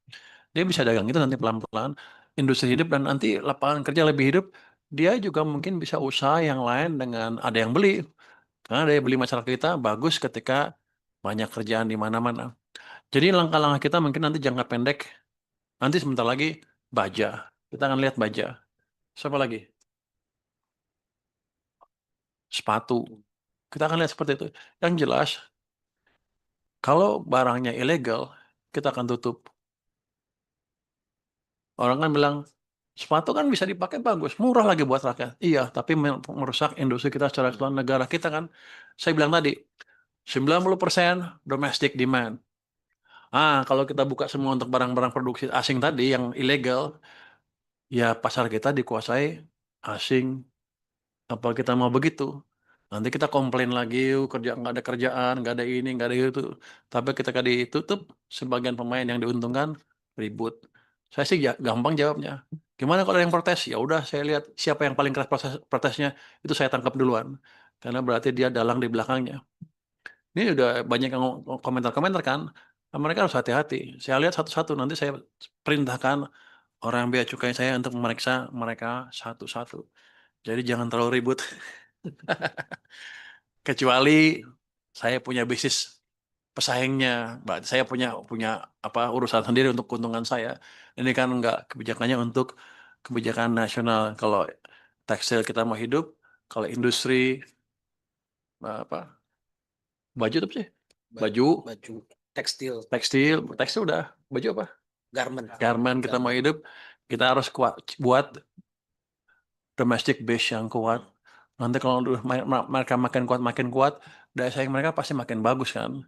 dia bisa dagang itu nanti pelan-pelan, industri hidup dan nanti lapangan kerja lebih hidup. Dia juga mungkin bisa usaha yang lain dengan ada yang beli. Karena daya beli masyarakat kita bagus ketika banyak kerjaan di mana-mana. Jadi langkah-langkah kita mungkin nanti jangka pendek, nanti sebentar lagi baja. Kita akan lihat baja. Siapa lagi? Sepatu. Kita akan lihat seperti itu. Yang jelas, kalau barangnya ilegal, kita akan tutup. Orang kan bilang, sepatu kan bisa dipakai bagus, murah lagi buat rakyat. Iya, tapi merusak industri kita secara keseluruhan negara kita kan. Saya bilang tadi, 90% domestic demand. Kalau kita buka semua untuk barang-barang produksi asing tadi yang ilegal, ya pasar kita dikuasai asing. Apa kita mau begitu? Nanti kita komplain lagi, kerja nggak ada kerjaan, nggak ada ini, nggak ada itu. Tapi ketika ditutup, sebagian pemain yang diuntungkan ribut. Saya sih gampang jawabnya. Gimana kalau ada yang protes? Ya udah, saya lihat siapa yang paling keras protesnya, itu saya tangkap duluan. Karena berarti dia dalang di belakangnya. Ini udah banyak yang komentar-komentar kan. Nah, mereka harus hati-hati. Saya lihat satu-satu, nanti saya perintahkan orang bea cukai saya untuk memeriksa mereka satu-satu. Jadi jangan terlalu ribut. Kecuali saya punya bisnis pesaingnya, berarti saya punya punya apa urusan sendiri untuk keuntungan saya. Ini kan enggak kebijakannya untuk kebijakan nasional. Kalau tekstil kita mau hidup, kalau industri apa baju apa sih? Baju, Baju tekstil, tekstil udah. Baju apa? garment. Garment kita mau hidup, kita harus kuat buat domestic base yang kuat. Nanti kalau mereka makin kuat, daya saing mereka pasti makin bagus kan.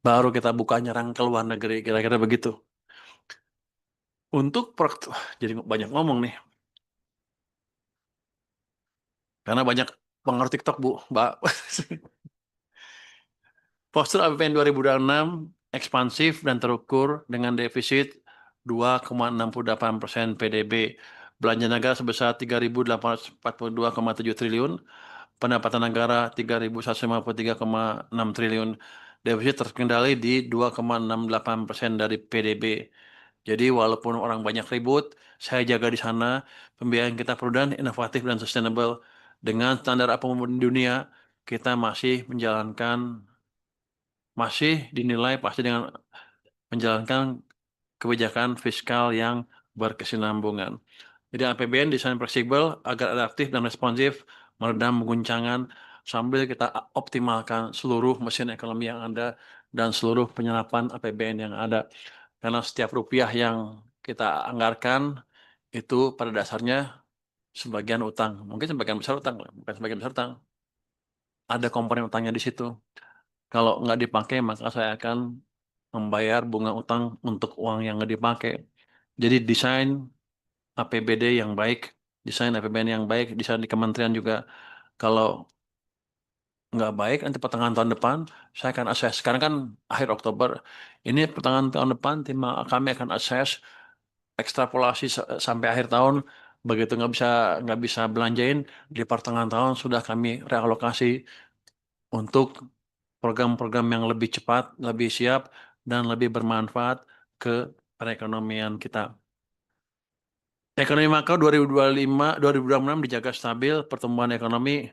Baru kita buka nyerang ke luar negeri, kira-kira begitu. Untuk produk, jadi banyak ngomong nih, karena banyak pengaruh TikTok, Bu, Mbak. Postur APBN 2026 ekspansif dan terukur dengan defisit 2,68% PDB. Belanja negara sebesar 3.842,7 triliun, pendapatan negara 3.153,6 triliun. Defisit terkendali di 2,68% dari PDB. Jadi walaupun orang banyak ribut, saya jaga di sana, pembiayaan kita prudent, inovatif, dan sustainable. Dengan standar apapun di dunia, kita masih dinilai pasti dengan menjalankan kebijakan fiskal yang berkesinambungan. Jadi APBN desain fleksibel agar adaptif dan responsif, meredam guncangan sambil kita optimalkan seluruh mesin ekonomi yang ada dan seluruh penyerapan APBN yang ada. Karena setiap rupiah yang kita anggarkan itu pada dasarnya sebagian utang. Mungkin sebagian besar utang, bukan sebagian besar utang. Ada komponen utangnya di situ. Kalau nggak dipakai, maka saya akan membayar bunga utang untuk uang yang nggak dipakai. Jadi desain APBD yang baik, desain APBN yang baik, desain di kementerian juga. Kalau nggak baik, nanti pertengahan tahun depan, saya akan assess. Sekarang kan akhir Oktober. Ini pertengahan tahun depan, kami akan assess, ekstrapolasi sampai akhir tahun, Begitu nggak bisa belanjain di pertengahan tahun sudah kami realokasi untuk program-program yang lebih cepat, lebih siap, dan lebih bermanfaat ke perekonomian kita. Ekonomi makro 2025, 2026 dijaga stabil, pertumbuhan ekonomi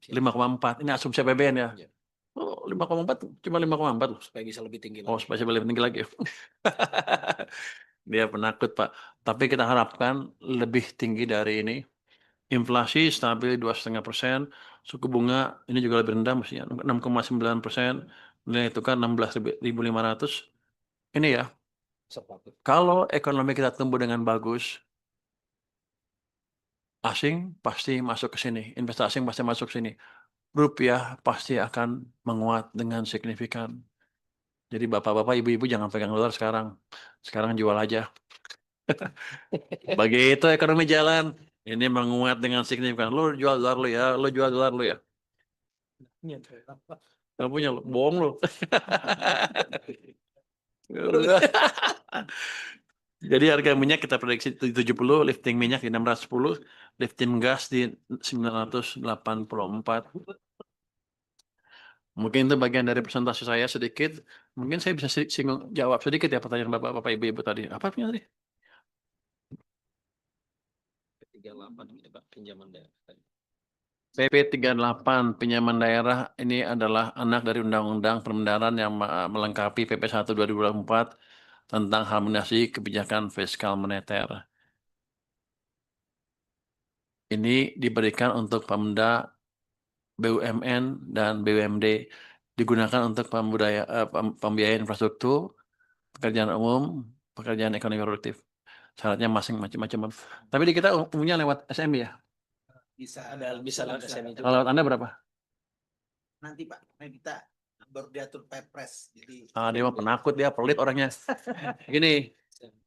5,4. Ini asumsi APBN ya. Ya, Oh, 5,4 cuma 5,4. supaya bisa lebih tinggi Oh, lagi. supaya lebih tinggi lagi. Dia penakut, Pak. Tapi kita harapkan lebih tinggi dari ini. Inflasi stabil 2,5%, suku bunga ini juga lebih rendah mestinya 6,9%, nilai tukar 16.500. Ini ya, Sepatutnya. kalau ekonomi kita tumbuh dengan bagus, asing pasti masuk ke sini, investasi asing pasti masuk ke sini. Rupiah pasti akan menguat dengan signifikan. Jadi bapak-bapak, ibu-ibu jangan pegang dolar sekarang. Sekarang jual aja. Begitu ekonomi jalan, ini menguat dengan signifikan. Lo jual dolar lo ya, lo jual dolar lo ya. Gak punya lo, bohong lo. Jadi harga minyak kita prediksi 70, lifting minyak di 610, lifting gas di 984. Mungkin itu bagian dari presentasi saya sedikit. Mungkin saya bisa singgung jawab sedikit ya pertanyaan Bapak-bapak Ibu-ibu tadi. Apa punya tadi? P38 gitu Pak, pinjaman daerah tadi. PP 38 pinjaman daerah ini adalah anak dari Undang-Undang Permendaran yang melengkapi PP 1 2024 tentang harmonisasi kebijakan fiskal moneter. Ini diberikan untuk Pemda, BUMN, dan BUMD. Digunakan untuk pembiayaan infrastruktur, pekerjaan umum, pekerjaan ekonomi produktif. Syaratnya masing macam-macam. Tapi di kita umumnya lewat SMI ya. Bisa lewat SME juga. Kalau lewat Anda berapa? Nanti Pak, kita baru diatur Perpres. Jadi Dia mah penakut, dia pelit orangnya. Gini,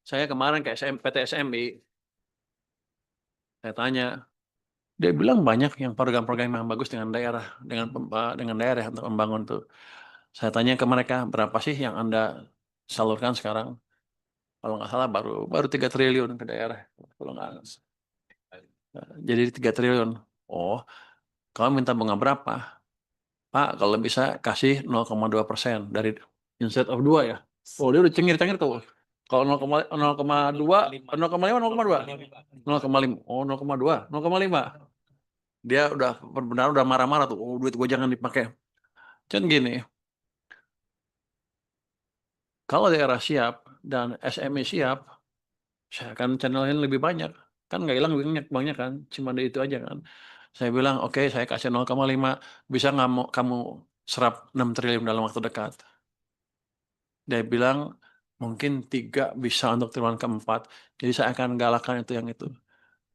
saya kemarin ke PT SMI, saya tanya, dia bilang banyak yang program-program yang bagus dengan daerah, dengan daerah untuk membangun tuh. Saya tanya ke mereka, berapa sih yang Anda salurkan sekarang? Kalau nggak salah baru 3 triliun ke daerah. Kalau nggak, jadi 3 triliun. Oh, kamu minta bunga berapa? Pak, kalau bisa kasih 0,2% dari instead of 2 ya. Oh, dia udah cengir-cengir tuh. Kalau 0,2, 0,5, 0,2. 0,5. Oh, 0,2, 0,5. Dia udah benar udah marah-marah tuh. Oh, duit gue jangan dipakai. Kan gini, kalau daerah siap dan SME siap, saya akan channelin lebih banyak. Kan nggak hilang banyak kan, cuma ada itu aja kan. Saya bilang, oke, saya kasih 0,5, bisa nggak mau kamu serap 6 triliun dalam waktu dekat? Dia bilang, mungkin 3 bisa untuk triwulan keempat. Jadi saya akan galakan itu yang itu.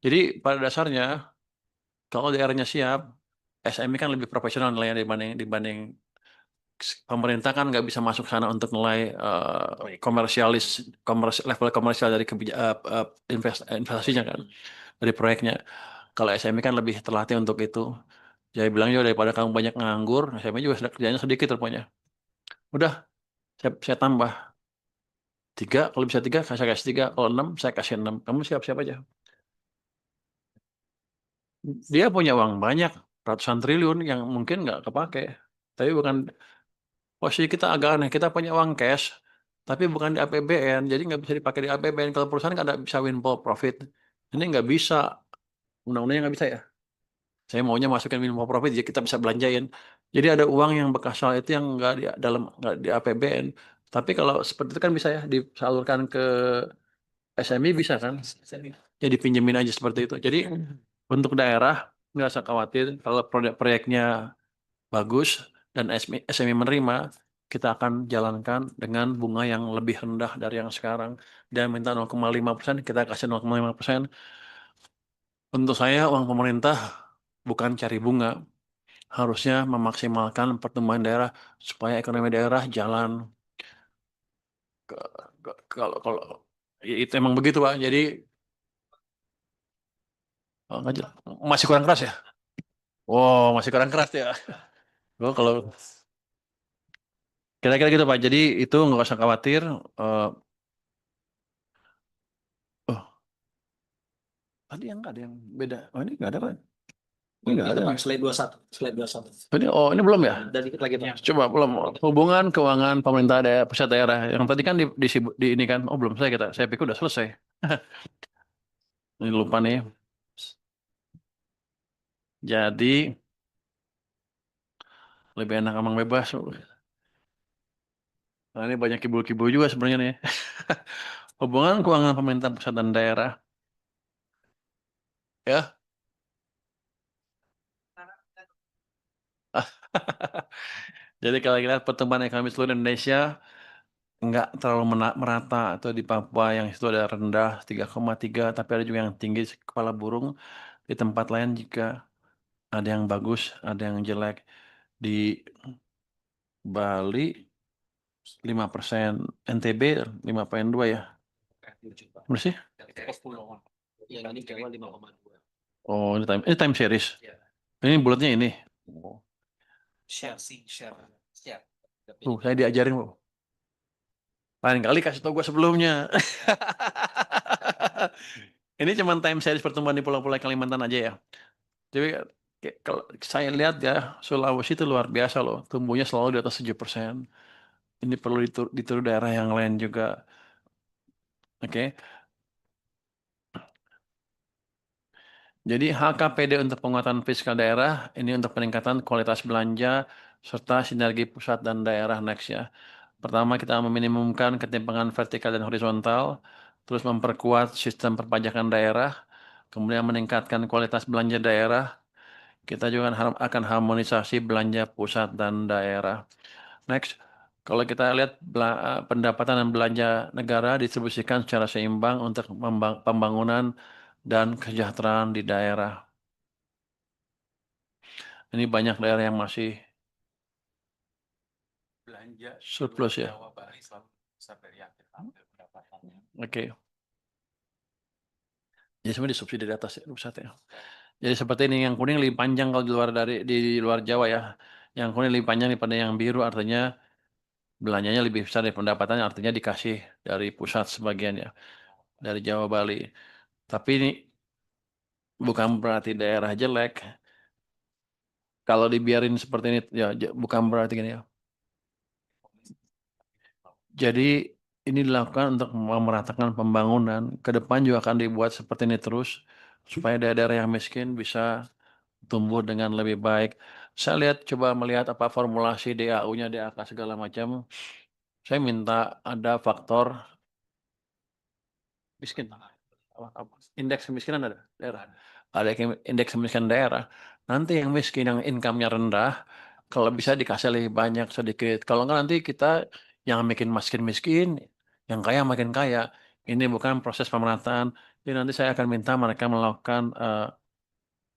Jadi pada dasarnya, kalau daerahnya siap, SME kan lebih profesional nilainya dibanding pemerintah kan nggak bisa masuk sana untuk nilai level komersial dari investasinya kan, dari proyeknya. Kalau SME kan lebih terlatih untuk itu. Saya bilang juga daripada kamu banyak nganggur, SME juga kerjanya sedikit rupanya. Udah, saya tambah 3, kalau bisa 3, saya kasih 3, kalau 6, saya kasih 6. Kamu siap-siap aja. Dia punya uang banyak, ratusan triliun yang mungkin nggak kepake. Tapi bukan, posisi kita agak aneh, kita punya uang cash, tapi bukan di APBN, jadi nggak bisa dipakai di APBN. Kalau perusahaan nggak ada bisa windfall profit. Ini nggak bisa, undang-undangnya nggak bisa ya. Saya maunya masukin windfall profit, jadi kita bisa belanjain. Jadi ada uang yang bekasal itu yang nggak di APBN. Tapi kalau seperti itu kan bisa ya disalurkan ke SME bisa kan? Jadi pinjemin aja seperti itu. Jadi untuk daerah nggak usah khawatir kalau proyeknya bagus dan SME menerima, kita akan jalankan dengan bunga yang lebih rendah dari yang sekarang. Dia minta 0,5%, kita kasih 0,5%. Untuk saya, uang pemerintah bukan cari bunga, harusnya memaksimalkan pertumbuhan daerah supaya ekonomi daerah jalan. Kalau ya itu emang begitu, Pak. Jadi nggak masih kurang keras ya? Oh, masih kurang keras ya. Oh, kalau kira-kira gitu Pak. Jadi itu nggak usah khawatir. Eh, oh, Tadi yang nggak ada yang beda. Oh ini nggak ada kan? Ini nggak Itu ada. Pak, slide 21. Slide 21. Ini belum ya? Dan dikit lagi Pak. Coba belum. Hubungan keuangan pemerintah daerah, pusat daerah. Yang tadi kan di ini kan. Oh belum selesai kita. Saya pikir udah selesai. Ini lupa nih. Jadi lebih enak ngomong bebas. Nah, ini banyak kibul-kibul juga sebenarnya nih. Hubungan keuangan pemerintah pusat dan daerah. Ya. Jadi kalau kita lihat pertumbuhan ekonomi seluruh Indonesia nggak terlalu merata, atau di Papua yang itu ada rendah 3,3, tapi ada juga yang tinggi kepala burung. Di tempat lain juga ada yang bagus, ada yang jelek. Di Bali 5%, NTB 5,2 ya. Berapa sih? Yang ini Jawa 5,2. Oh, ini time series. Ya. Ini bulatnya ini. Oh. Share sih, share. Share. Saya diajarin, Bu. Lain kali kasih tau gue sebelumnya. Ini cuma time series pertumbuhan di pulau-pulau Kalimantan aja ya. Jadi kalau saya lihat ya, Sulawesi itu luar biasa loh. Tumbuhnya selalu di atas 7%. Ini perlu ditiru daerah yang lain juga. Oke. Jadi HKPD untuk penguatan fiskal daerah, ini untuk peningkatan kualitas belanja, serta sinergi pusat dan daerah next ya. Pertama, kita meminimumkan ketimpangan vertikal dan horizontal, terus memperkuat sistem perpajakan daerah, kemudian meningkatkan kualitas belanja daerah. Kita juga akan harmonisasi belanja pusat dan daerah. Next, kalau kita lihat pendapatan dan belanja negara distribusikan secara seimbang untuk pembangunan dan kesejahteraan di daerah. Ini banyak daerah yang masih belanja surplus ya. Oke. Jadi sebenarnya disubsidi di atas ya, pusat ya. Jadi seperti ini, yang kuning lebih panjang kalau di luar Jawa ya. Yang kuning lebih panjang daripada yang biru, artinya belanjanya lebih besar dari pendapatannya, artinya dikasih dari pusat sebagian ya, dari Jawa Bali. Tapi ini bukan berarti daerah jelek. Kalau dibiarin seperti ini ya bukan berarti gini ya. Jadi ini dilakukan untuk memeratakan pembangunan. Ke depan juga akan dibuat seperti ini terus supaya daerah-daerah yang miskin bisa tumbuh dengan lebih baik. Saya coba melihat apa formulasi DAU-nya, DAK segala macam. Saya minta ada faktor miskin. Indeks kemiskinan ada daerah. Ada indeks kemiskinan daerah. Nanti yang miskin, yang income-nya rendah, kalau bisa dikasih lebih banyak sedikit. Kalau enggak nanti kita yang makin miskin-miskin, yang kaya makin kaya. Ini bukan proses pemerataan. Jadi nanti saya akan minta mereka melakukan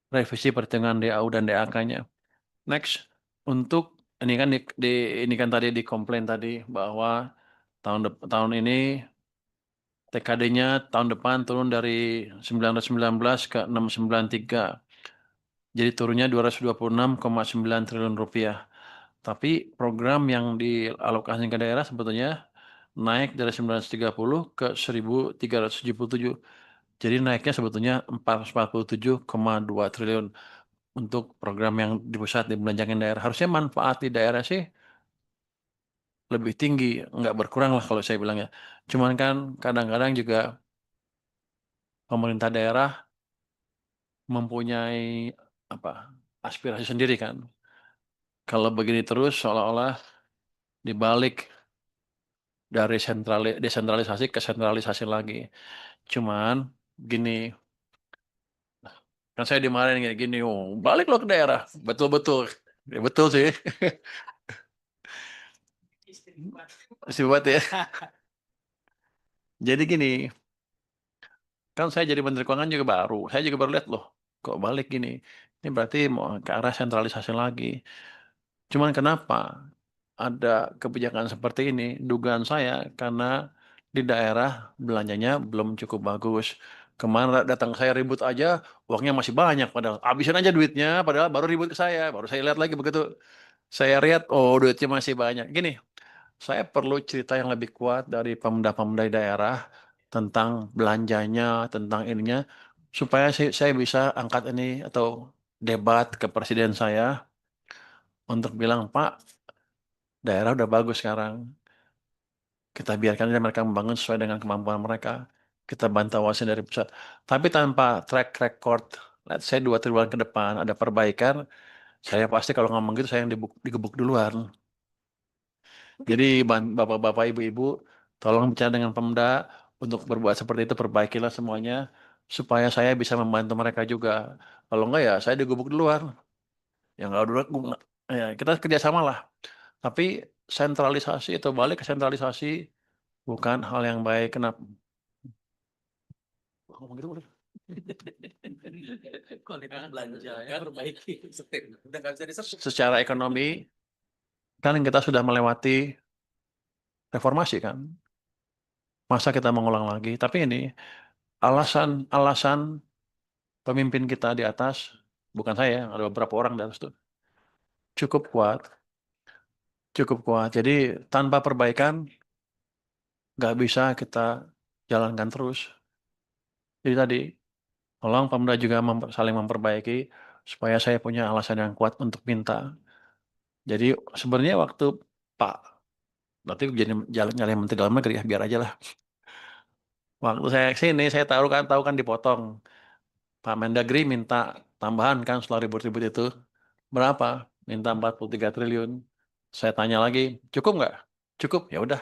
revisi perhitungan DAU dan DAK-nya. Next, untuk ini kan ini kan tadi dikomplain tadi bahwa tahun ini TKD-nya tahun depan turun dari 919 ke 693. Jadi turunnya 226,9 triliun rupiah. Tapi program yang dialokasikan ke daerah sebetulnya naik dari 930 ke 1.377. Jadi naiknya sebetulnya 447,2 triliun untuk program yang di pusat dibelanjakan daerah. Harusnya manfaat di daerah sih lebih tinggi, nggak berkurang lah kalau saya bilang ya. Cuman kan kadang-kadang juga pemerintah daerah mempunyai aspirasi sendiri kan. Kalau begini terus seolah-olah dibalik dari desentralisasi ke sentralisasi lagi. Cuman gini, kan saya dimarahin gini, oh, balik lo ke daerah. Betul-betul. Ya, betul sih. Sibat ya. Jadi gini, kan saya jadi Menteri Keuangan juga baru. Saya juga baru lihat loh, kok balik gini. Ini berarti mau ke arah sentralisasi lagi. Cuman kenapa ada kebijakan seperti ini? Dugaan saya karena di daerah belanjanya belum cukup bagus. Kemarin datang saya ribut aja, uangnya masih banyak. Padahal habisin aja duitnya, padahal baru ribut ke saya. Baru saya lihat lagi begitu. Saya lihat, oh duitnya masih banyak. Gini, saya perlu cerita yang lebih kuat dari pemda-pemda daerah tentang belanjanya, tentang ininya. supaya saya bisa angkat ini atau debat ke presiden saya untuk bilang, Pak, daerah udah bagus sekarang. Kita biarkan aja mereka membangun sesuai dengan kemampuan mereka. Kita bantu awasin dari pusat. Tapi tanpa track record, let's say 2-3 bulan ke depan ada perbaikan, saya pasti kalau ngomong gitu saya yang digebuk duluan. Jadi bapak-bapak, ibu-ibu, tolong bicara dengan Pemda untuk berbuat seperti itu, perbaikilah semuanya supaya saya bisa membantu mereka juga. Kalau enggak ya saya digebuk duluan. Ya enggak dulu, ya kita kerjasama lah. Tapi sentralisasi atau balik ke sentralisasi bukan hal yang baik. Kenapa? Ngomong gitu boleh? Kualitas belanja ya perbaiki. Udah nggak bisa disebut. Secara ekonomi kan kita sudah melewati reformasi kan. Masa kita mengulang lagi? Tapi ini alasan pemimpin kita di atas, bukan saya, ada beberapa orang di atas tuh, cukup kuat, cukup kuat. Jadi tanpa perbaikan nggak bisa kita jalankan terus. Jadi tadi, tolong Pemda juga saling memperbaiki supaya saya punya alasan yang kuat untuk minta. Jadi sebenarnya waktu Pak, nanti jadi nyalin Menteri Dalam Negeri ya, biar aja lah. Waktu saya sini, saya tahu kan dipotong. Pak Mendagri minta tambahan kan setelah ribut-ribut itu. Berapa? Minta 43 triliun. Saya tanya lagi, cukup nggak? Cukup, ya udah.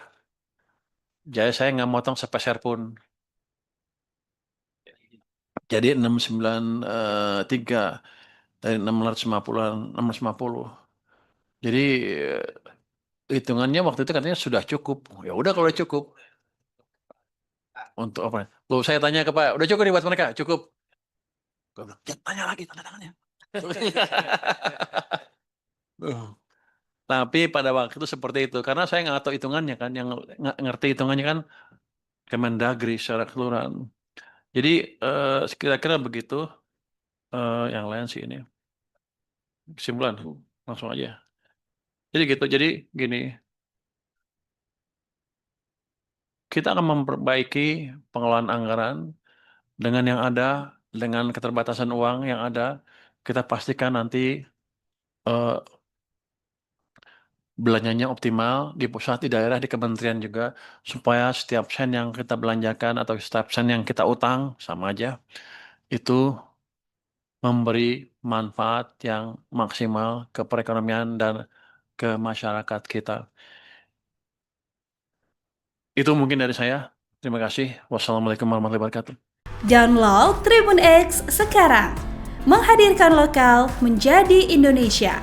Jadi saya nggak motong sepeser pun. Jadi 693 dari 650. Jadi hitungannya waktu itu katanya sudah cukup. Ya udah kalau cukup. Untuk apa? Loh saya tanya ke Pak, udah cukup nih buat mereka? Cukup. Gue bilang, ya tanya lagi tanda tangannya. Tapi pada waktu itu seperti itu. Karena saya nggak tahu hitungannya kan. Yang ngerti hitungannya kan Kemendagri secara keseluruhan. Jadi kira-kira begitu. Yang lain sih ini. Kesimpulan. Langsung aja. Jadi gitu. Jadi gini. Kita akan memperbaiki pengelolaan anggaran dengan yang ada, dengan keterbatasan uang yang ada. Kita pastikan nanti eh, belanjanya optimal di pusat, di daerah, di kementerian juga, supaya setiap sen yang kita belanjakan atau setiap sen yang kita utang, sama aja, itu memberi manfaat yang maksimal ke perekonomian dan ke masyarakat kita. Itu mungkin dari saya. Terima kasih. Wassalamualaikum warahmatullahi wabarakatuh. Download Tribun X sekarang. Menghadirkan lokal menjadi Indonesia.